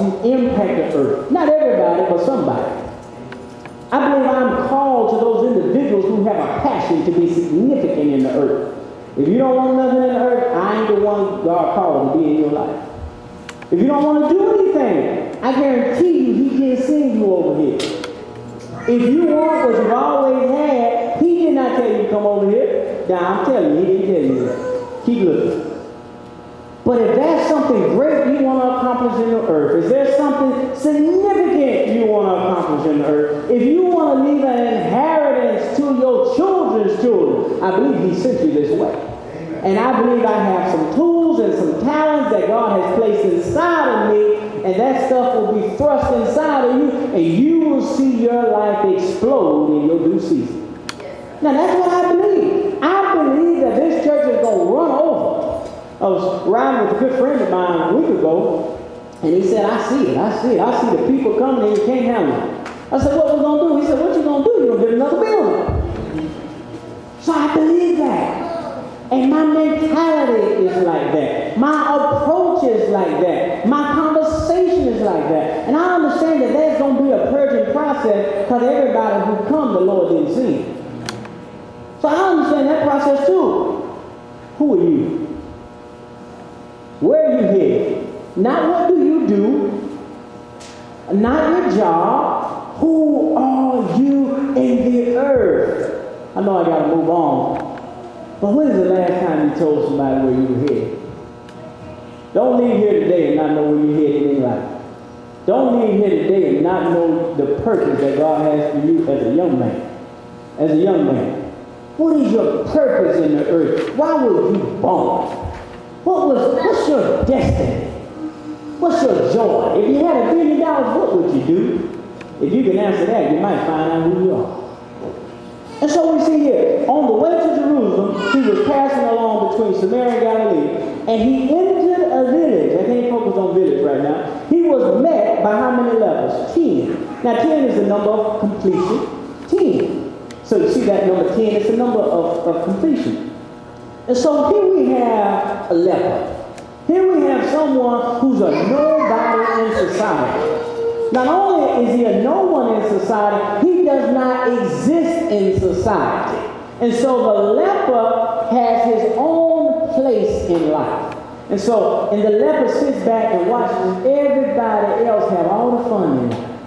to impact the earth. Not everybody, but somebody. I believe I'm called to those individuals who have a passion to be significant in the earth. If you don't want nothing in the earth, I ain't the one God called to be in your life. If you don't want to do anything, I guarantee you He didn't send you over here. If you want what you've always had, He did not tell you to come over here. Now I'm telling you, He didn't tell you that. Keep looking. But if there's something great you want to accomplish in the earth, if there's something significant you want to accomplish in the earth, if you want to leave an inheritance to your children's children, I believe He sent you this way. Amen. And I believe I have some tools and some talents that God has placed inside of me, and that stuff will be thrust inside of you, and you will see your life explode in your due season. Now that's what I believe. I believe that this church is going to run over. I was riding with a good friend of mine a week ago, and he said, I see it. I see the people coming and you can't handle it. I said, what we going to do? He said, what you going to do? You're going to get another building. So I believe that. And my mentality is like that. My approach is like that. My conversation is like that. And I understand that there's going to be a purging process because everybody who comes, the Lord didn't see. So I understand that process too. Who are you? Where are you headed? Not what do you do, not your job. Who are you in the earth? I know I got to move on. But when is the last time you told somebody where you were headed? Don't leave here today and not know where you're headed in life. Don't leave here today and not know the purpose that God has for you as a young man. As a young man. What is your purpose in the earth? Why were you born? What's your destiny? What's your joy? If you had $1 billion, what would you do? If you can answer that, you might find out who you are. And so we see here, on the way to Jerusalem, He was passing along between Samaria and Galilee, and He entered a village. I can't focus on village right now. He was met by how many lepers? 10. Now 10 is the number of completion. 10. So you see that number 10 is the number of completion. And so here we have a leper. Here we have someone who's a nobody in society. Not only is he a no one in society, he does not exist in society. And so the leper has his own place in life. And the leper sits back and watches everybody else have all the fun in life.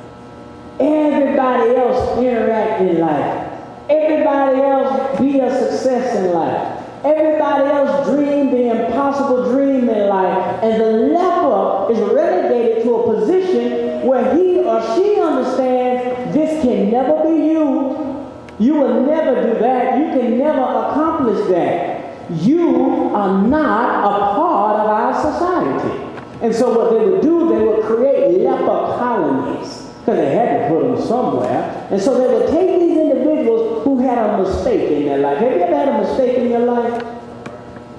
Everybody else interact in life. Everybody else be a success in life. Everybody else dream the impossible dream in life, and the leper is relegated to a position where he or she understands this can never be you. You will never do that. You can never accomplish that. You are not a part of our society. And so what they would do, they would create leper colonies because they had to put them somewhere. And so they would take these individuals who had a mistake in their life. Have you ever had a mistake in your life?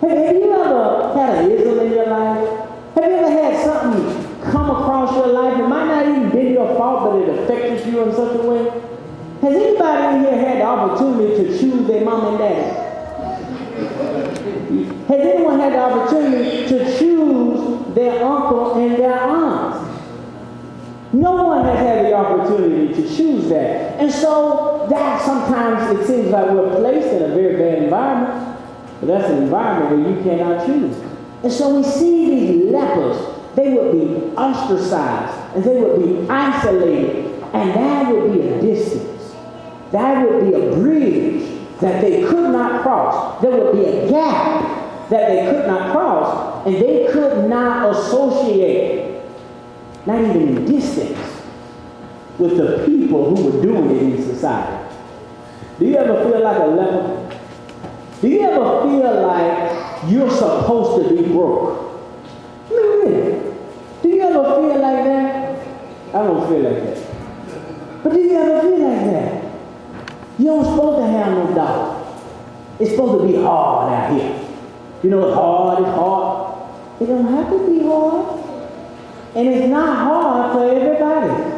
Have you ever had an ism in your life? Have you ever had something come across your life? It might not even be your fault, but it affected you in such a way. Has anybody in here had the opportunity to choose their mom and dad? Has anyone had the opportunity to choose their uncle and their aunt? No one has had the opportunity to choose that. And so that sometimes it seems like we're placed in a very bad environment. But that's an environment where you cannot choose. And so we see these lepers. They would be ostracized and they would be isolated. And that would be a distance. That would be a bridge that they could not cross. There would be a gap that they could not cross. And they could not associate, not even in distance, with the people who were doing it in society. Do you ever feel like a leper? Do you ever feel like you're supposed to be broke? I mean, really? Do you ever feel like that? I don't feel like that. But do you ever feel like that? You don't supposed to have no dollar. It's supposed to be hard out here. You know, it's hard. It don't have to be hard. And it's not hard for everybody.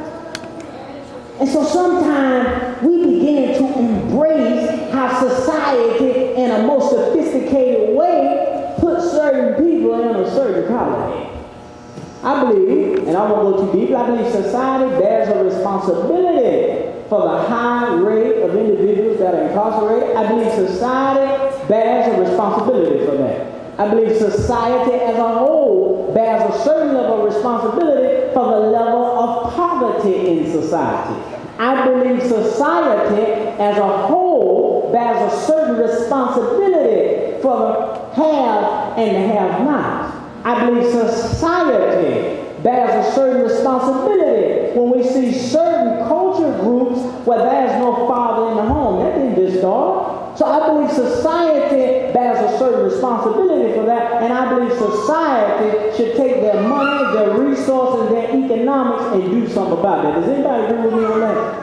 And so sometimes we begin to embrace how society, in a more sophisticated way, puts certain people in a certain colony. I believe, and I won't go too deep, I believe society bears a responsibility for the high rate of individuals that are incarcerated. I believe society bears a responsibility for that. I believe society as a whole bears a certain level of responsibility for the level of poverty in society. I believe society as a whole bears a certain responsibility for the have and the have-nots. I believe society bears a certain responsibility when we see certain culture groups where there's no father in the home. That didn't just start. So I believe society bears a certain responsibility for that, and I believe society should take their money, their resources, their economics, and do something about it. Does anybody agree with me on that?